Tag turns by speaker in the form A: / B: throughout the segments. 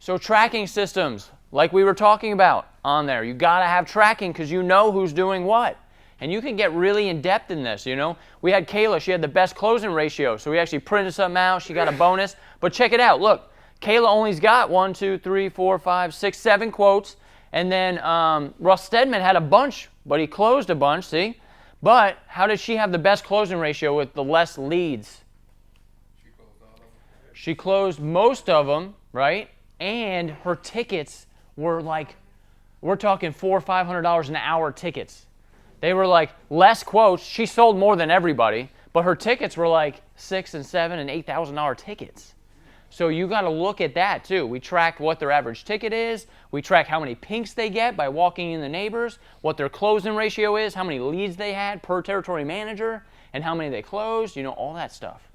A: So tracking systems, like we were talking about on there, you got to have tracking because you know who's doing what. And you can get really in-depth in this, you know. We had Kayla, she had the best closing ratio, so we actually printed something out, she got a bonus. But check it out, look, Kayla only's got 1, 2, 3, 4, 5, 6, 7 quotes. And then Russ Stedman had a bunch, but he closed a bunch, see? But how did she have the best closing ratio with the less leads? She closed most of them, right? And her tickets were like, we're talking $400 or $500 an hour tickets. They were like less quotes. She sold more than everybody, but her tickets were like $6,000 and $7,000 and $8,000 tickets. So you got to look at that too. We track what their average ticket is. We track how many pinks they get by walking in the neighbors, what their closing ratio is, how many leads they had per territory manager, and how many they closed. You know, all that stuff.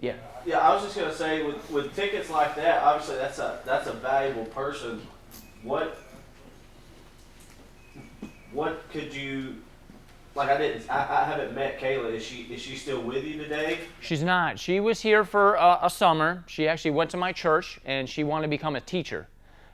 A: Yeah,
B: I was just gonna say with tickets like that, obviously that's a valuable person. What could you, like, I haven't met Kayla. Is she still with you today?
A: She's not. She was here for a summer. She actually went to my church and she wanted to become a teacher.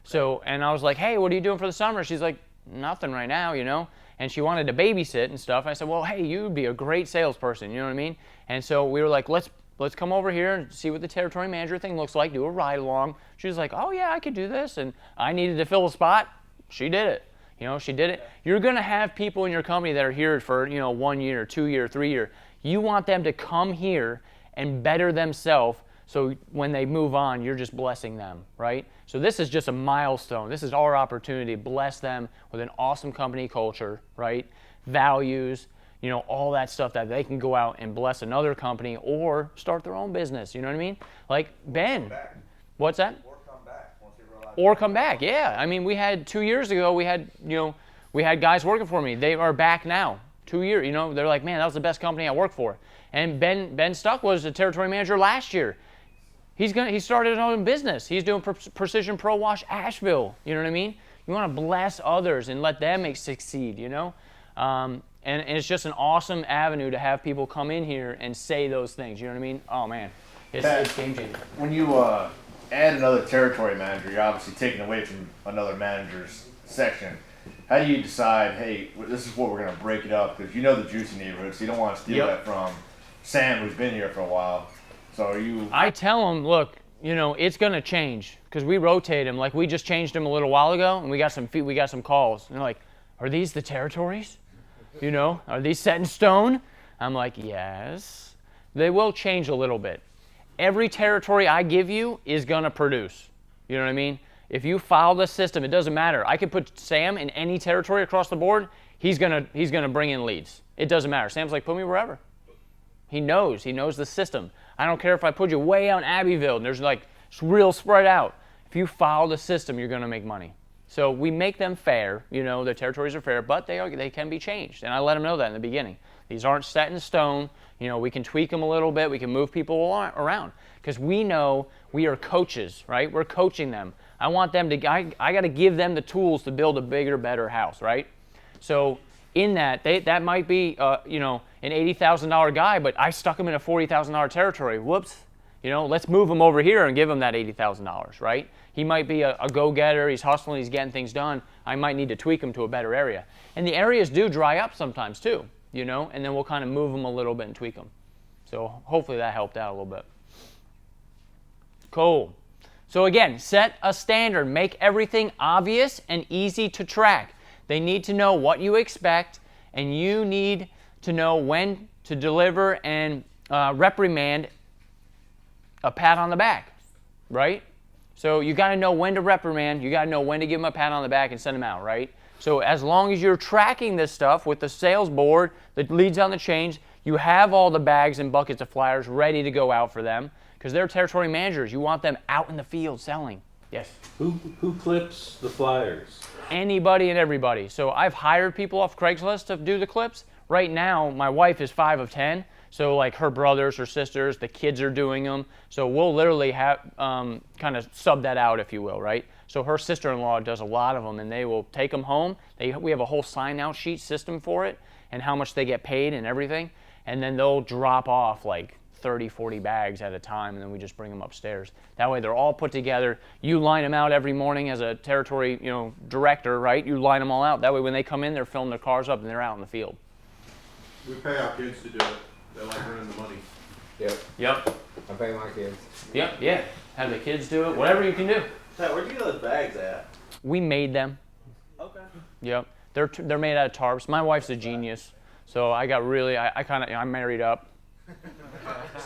A: So, and I was like, hey, what are you doing for the summer? She's like, nothing right now, you know. And she wanted to babysit and stuff. I said, well, hey, you'd be a great salesperson, you know what I mean? And so we were like, let's come over here and see what the territory manager thing looks like, do a ride along. She was like, oh yeah, I could do this. And I needed to fill a spot. She did it. You know, she did it. You're going to have people in your company that are here for, 1 year, 2 year, 3 year. You want them to come here and better themselves so when they move on, you're just blessing them, right? So this is just a milestone. This is our opportunity to bless them with an awesome company culture, right? Values, all that stuff that they can go out and bless another company or start their own business, you know what I mean? Like Ben. What's that? Or come back, yeah. I mean, we had 2 years ago, we had guys working for me. They are back now, 2 years. They're like, man, that was the best company I worked for. And Ben Stuck was the territory manager last year. He started his own business. He's doing Precision Pro Wash Asheville. You know what I mean? You want to bless others and let them succeed. And it's just an awesome avenue to have people come in here and say those things. You know what I mean? Oh man, it's game changing.
C: When you add another territory manager, you're obviously taking away from another manager's section. How do you decide, hey, this is what we're going to break it up? Because you know the juicy neighborhood, so you don't want to steal that from Sam, who's been here for a while. So are you...
A: I tell them, look, it's going to change because we rotate them. Like we just changed them a little while ago, and we got some calls. And they're like, are these the territories? Are these set in stone? I'm like, yes. They will change a little bit. Every territory I give you is going to produce. You know what I mean? If you follow the system, it doesn't matter. I could put Sam in any territory across the board. He's gonna bring in leads. It doesn't matter. Sam's like, put me wherever. He knows the system. I don't care if I put you way out in Abbeville and there's like real spread out. If you follow the system, you're gonna make money. So we make them fair. Their territories are fair, but they can be changed. And I let them know that in the beginning. These aren't set in stone. We can tweak them a little bit. We can move people around because we know we are coaches, right? We're coaching them. I want them to, I got to give them the tools to build a bigger, better house, right? So in that might be, an $80,000 guy, but I stuck him in a $40,000 territory. Whoops. Let's move him over here and give him that $80,000, right? He might be a go-getter. He's hustling. He's getting things done. I might need to tweak him to a better area. And the areas do dry up sometimes too, and then we'll kind of move them a little bit and tweak them. So hopefully that helped out a little bit. Cool. So again, set a standard. Make everything obvious and easy to track. They need to know what you expect, and you need to know when to deliver and reprimand a pat on the back, right? So you got to know when to reprimand. You got to know when to give them a pat on the back and send them out, right? So as long as you're tracking this stuff with the sales board, the leads on the chains, you have all the bags and buckets of flyers ready to go out for them because they're territory managers. You want them out in the field selling. Yes?
D: Who clips the flyers?
A: Anybody and everybody. So I've hired people off Craigslist to do the clips. Right now, my wife is 5 of 10. So like her brothers, her sisters, the kids are doing them. So we'll literally have kind of sub that out, if you will, right? So her sister-in-law does a lot of them, and they will take them home. We have a whole sign-out sheet system for it and how much they get paid and everything. And then they'll drop off like 30, 40 bags at a time, and then we just bring them upstairs. That way they're all put together. You line them out every morning as a territory, director, right? You line them all out. That way when they come in, they're filling their cars up and they're out in the field.
E: We pay our kids to do it. They like earning the money.
A: Yep.
F: I pay my kids.
A: Yep, yeah. Have the kids do it, whatever you can do.
B: Pat, where'd you get those bags at?
A: We made them.
B: Okay.
A: Yep. They're made out of tarps. My wife's a genius. So I got really, I'm married up.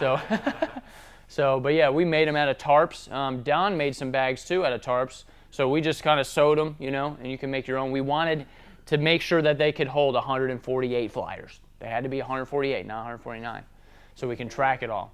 A: But yeah, we made them out of tarps. Don made some bags too out of tarps. So we just kind of sewed them, and you can make your own. We wanted to make sure that they could hold 148 flyers. They had to be 148, not 149. So we can track it all.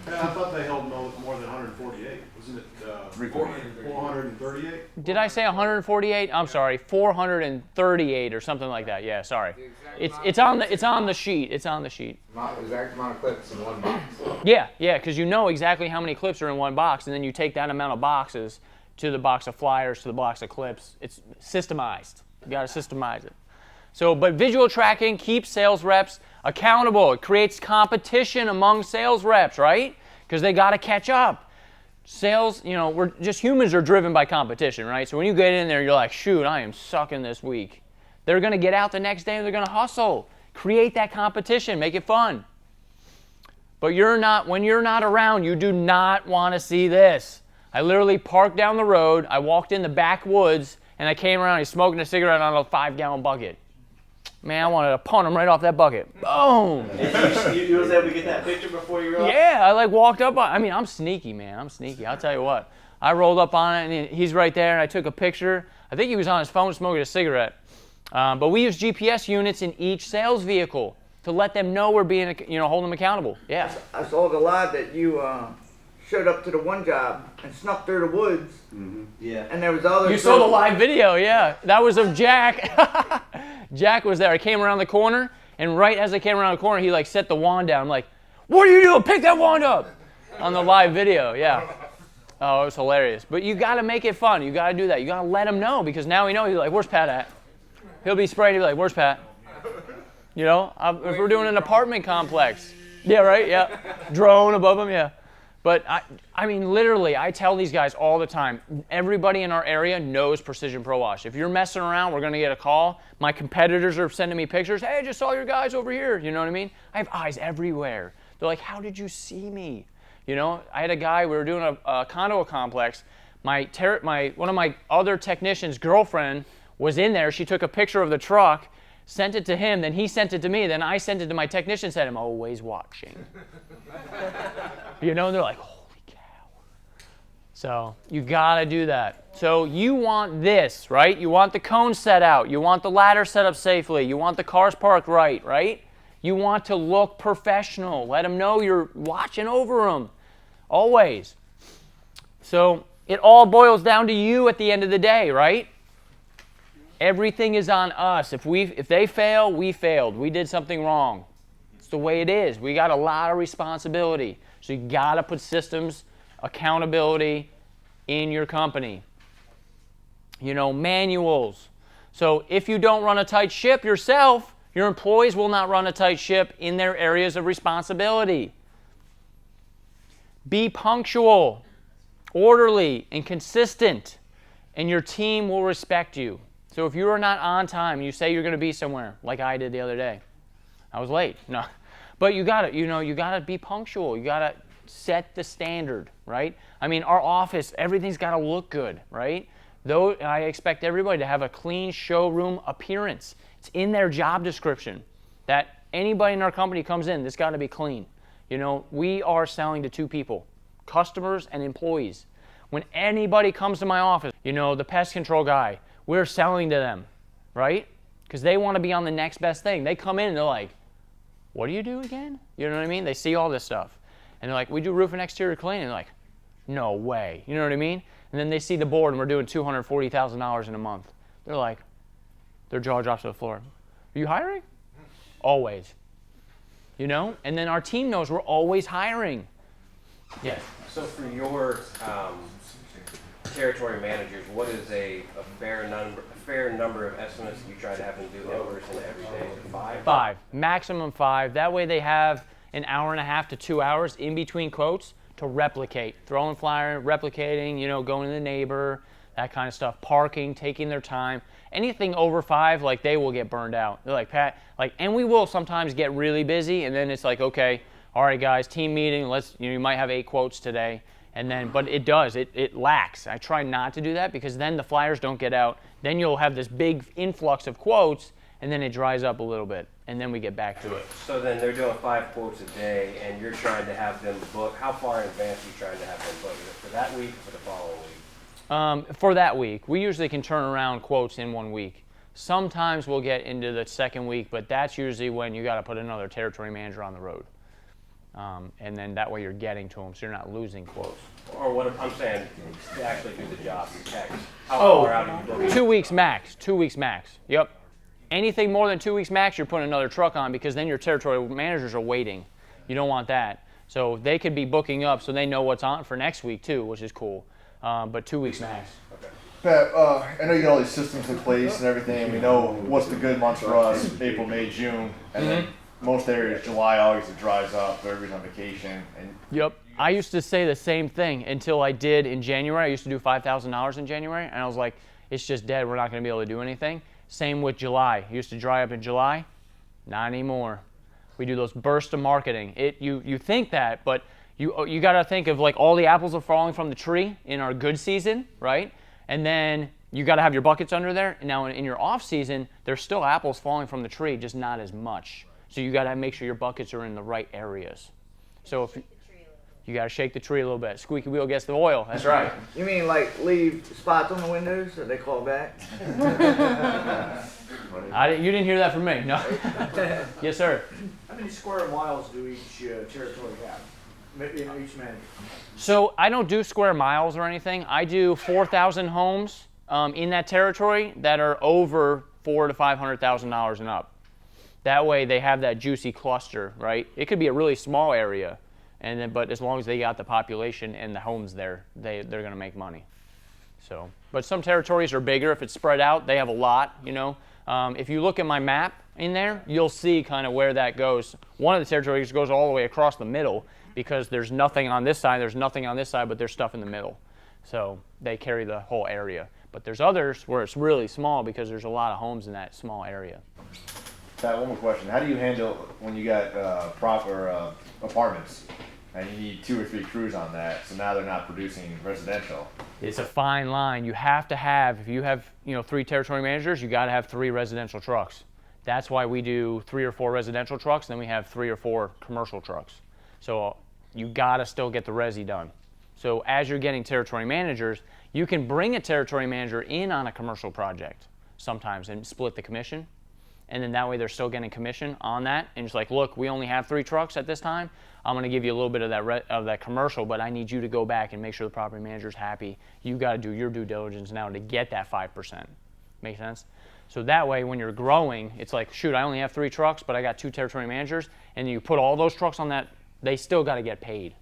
E: Yeah, I thought they held more than 148. Wasn't it 438?
A: Did I say 148? I'm sorry, 438 or something like that. Yeah, sorry. It's on the sheet. It's on the sheet.
F: Exact amount of clips in one box.
A: Yeah, because you know exactly how many clips are in one box, and then you take that amount of boxes to the box of flyers, to the box of clips. It's systemized. You got to systemize it. So, but visual tracking keeps sales reps accountable. It creates competition among sales reps, right? Because they got to catch up. Sales, we're just humans are driven by competition, right? So when you get in there, you're like, shoot, I am sucking this week. They're going to get out the next day and they're going to hustle. Create that competition. Make it fun. But when you're not around, you do not want to see this. I literally parked down the road. I walked in the backwoods and I came around. He's smoking a cigarette on a 5-gallon bucket. Man, I wanted to punt him right off that bucket. Boom!
B: You was able to get that picture before you were up?
A: Yeah, I walked up on. I'm sneaky, man. I'm sneaky. I'll tell you what. I rolled up on it, and he's right there, and I took a picture. I think he was on his phone smoking a cigarette. But we use GPS units in each sales vehicle to let them know we're being, holding them accountable. Yeah.
G: I saw the live that you showed up to the one job and snuck through the woods.
B: Mm-hmm. Yeah.
G: And there was other.
A: You saw the live video, yeah. That was of Jack. Jack was there. I came around the corner, and right as I came around the corner, he set the wand down. I'm like, what are you doing? Pick that wand up! On the live video, yeah. Oh, it was hilarious. But you got to make it fun. You got to do that. You got to let him know, because now he knows. He's like, where's Pat at? He'll be spraying. He'll be like, where's Pat? If we're doing an apartment complex. Yeah, right, yeah. Drone above him, yeah. But literally, I tell these guys all the time, everybody in our area knows Precision Pro Wash. If you're messing around, we're going to get a call. My competitors are sending me pictures. Hey, I just saw your guys over here. You know what I mean? I have eyes everywhere. They're like, how did you see me? I had a guy, we were doing a condo complex. One of my other technicians' girlfriend was in there. She took a picture of the truck, sent it to him, then he sent it to me, then I sent it to my technician, said, I'm always watching. And they're like, holy cow. So you gotta do that. So you want this, right? You want the cone set out. You want the ladder set up safely. You want the cars parked right? You want to look professional. Let them know you're watching over them. Always. So it all boils down to you at the end of the day, right? Everything is on us. If they fail, we failed. We did something wrong. It's the way it is. We got a lot of responsibility. So you got to put systems, accountability in your company. Manuals. So if you don't run a tight ship yourself, your employees will not run a tight ship in their areas of responsibility. Be punctual, orderly, and consistent, and your team will respect you. So if you are not on time, you say you're going to be somewhere, like I did the other day. I was late. No. But you got to be punctual. You got to set the standard, right? Our office, everything's got to look good, right? Though I expect everybody to have a clean showroom appearance. It's in their job description that anybody in our company comes in, this got to be clean. We are selling to two people, customers and employees. When anybody comes to my office, the pest control guy, we're selling to them, right? Because they want to be on the next best thing. They come in and they're like, what do you do again? You know what I mean? They see all this stuff. And they're like, we do roof and exterior cleaning. They're like, no way. You know what I mean? And then they see the board and we're doing $240,000 in a month. They're like, their jaw drops to the floor. Are you hiring? Always. And then our team knows we're always hiring. Yes.
H: So for your territory managers, what is a fair number of estimates that you try to have them do numbers in every day? 5?
A: 5. Maximum 5. That way they have an hour and a half to 2 hours in between quotes to replicate, throwing flyer, replicating, going to the neighbor, that kind of stuff, parking, taking their time. Anything over 5, like, they will get burned out. They're like, Pat, and we will sometimes get really busy, and then it's like, okay, all right, guys, team meeting, you might have 8 quotes today, and then, but it lacks. I try not to do that because then the flyers don't get out. Then you'll have this big influx of quotes, and then it dries up a little bit, and then we get back to it.
H: So then they're doing 5 quotes a day, and you're trying to have them book. How far in advance are you trying to have them book? Is it for that week or for the following week?
A: For that week, we usually can turn around quotes in 1 week. Sometimes we'll get into the second week, but that's usually when you got to put another territory manager on the road. And then that way you're getting to them, so you're not losing quotes.
H: Or what I'm saying, to actually do the job, you text. How
A: Oh,
H: far out are you booking?
A: 2 weeks max. 2 weeks max. Yep. Anything more than 2 weeks max, you're putting another truck on because then your territory managers are waiting. You don't want that. So they could be booking up so they know what's on for next week too, which is cool. But 2 weeks max.
C: Pat, I know you got all these systems in place and everything. We know what's the good months for us: April, May, June, and then most areas July, August it dries up. Everybody's on vacation, and
A: Yep. I used to say the same thing until I did in January. I used to do $5,000 in January, and I was like, it's just dead. We're not going to be able to do anything. Same with July. It used to dry up in July. Not anymore. We do those bursts of marketing. You think that, but you got to think of like all the apples are falling from the tree in our good season, right? And then you got to have your buckets under there. And now in your off season, there's still apples falling from the tree, just not as much. So you got to make sure your buckets are in the right areas. So if you got to shake the tree a little bit. Squeaky wheel gets the oil. That's right.
G: You mean like leave spots on the windows so they call back?
A: You didn't hear that from me. No. Yes, sir.
I: How many square miles do each territory have? Each manager?
A: So I don't do square miles or anything. I do 4,000 homes in that territory that are over $400,000 to $500,000 and up. That way they have that juicy cluster, right? It could be a really small area, but as long as they got the population and the homes there, they're going to make money. So, but some territories are bigger. If it's spread out, they have a lot. If you look at my map in there, you'll see kind of where that goes. One of the territories goes all the way across the middle because there's nothing on this side, there's nothing on this side, but there's stuff in the middle. So they carry the whole area. But there's others where it's really small because there's a lot of homes in that small area.
C: Pat, one more question: how do you handle when you got proper apartments and you need 2 or 3 crews on that? So now they're not producing residential.
A: It's a fine line. You have to have, if you have 3 territory managers, you got to have 3 residential trucks. That's why we do 3 or 4 residential trucks, then we have 3 or 4 commercial trucks. So you got to still get the resi done. So as you're getting territory managers, you can bring a territory manager in on a commercial project sometimes and split the commission. And then that way they're still getting commission on that. And it's like, look, we only have 3 trucks at this time. I'm going to give you a little bit of that commercial, but I need you to go back and make sure the property manager's happy. You got to do your due diligence now to get that 5%. Make sense? So that way when you're growing, it's like, shoot, I only have 3 trucks, but I got 2 territory managers. And you put all those trucks on that, they still got to get paid.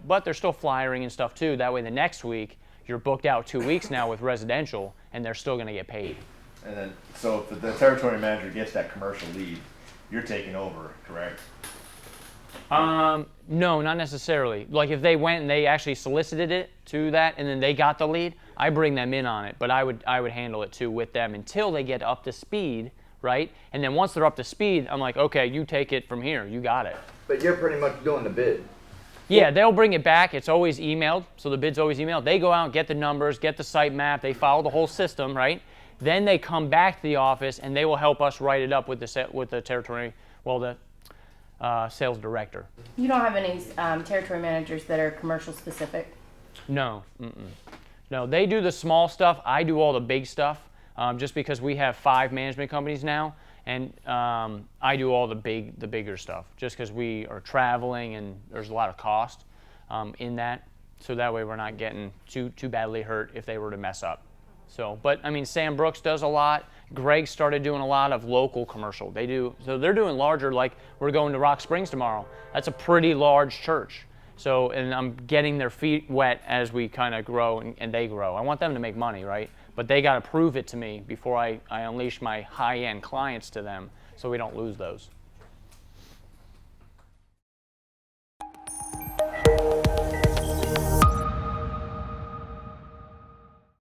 A: But they're still flyering and stuff too. That way the next week, you're booked out 2 weeks now with residential, and they're still going to get paid.
C: And then, so if the territory manager gets that commercial lead, you're taking over, correct?
A: No, not necessarily. Like if they went and they actually solicited it to that, and then they got the lead, I bring them in on it. But I would handle it too with them until they get up to speed, right? And then once they're up to speed, I'm like, okay, you take it from here. You got it.
G: But you're pretty much doing the bid.
A: Yeah, they'll bring it back. It's always emailed, so the bid's always emailed. They go out, get the numbers, get the site map. They follow the whole system, right? Then they come back to the office, and they will help us write it up with the territory, the sales director.
J: You don't have any territory managers that are commercial specific?
A: No. No, they do the small stuff. I do all the big stuff, just because we have 5 management companies now, and I do all the bigger stuff, just because we are traveling and there's a lot of cost in that. So that way we're not getting too badly hurt if they were to mess up. So, but I mean, Sam Brooks does a lot. Greg started doing a lot of local commercial. So they're doing larger, like we're going to Rock Springs tomorrow. That's a pretty large church. So, and I'm getting their feet wet as we kind of grow and they grow. I want them to make money, right? But they got to prove it to me before I unleash my high-end clients to them so we don't lose those.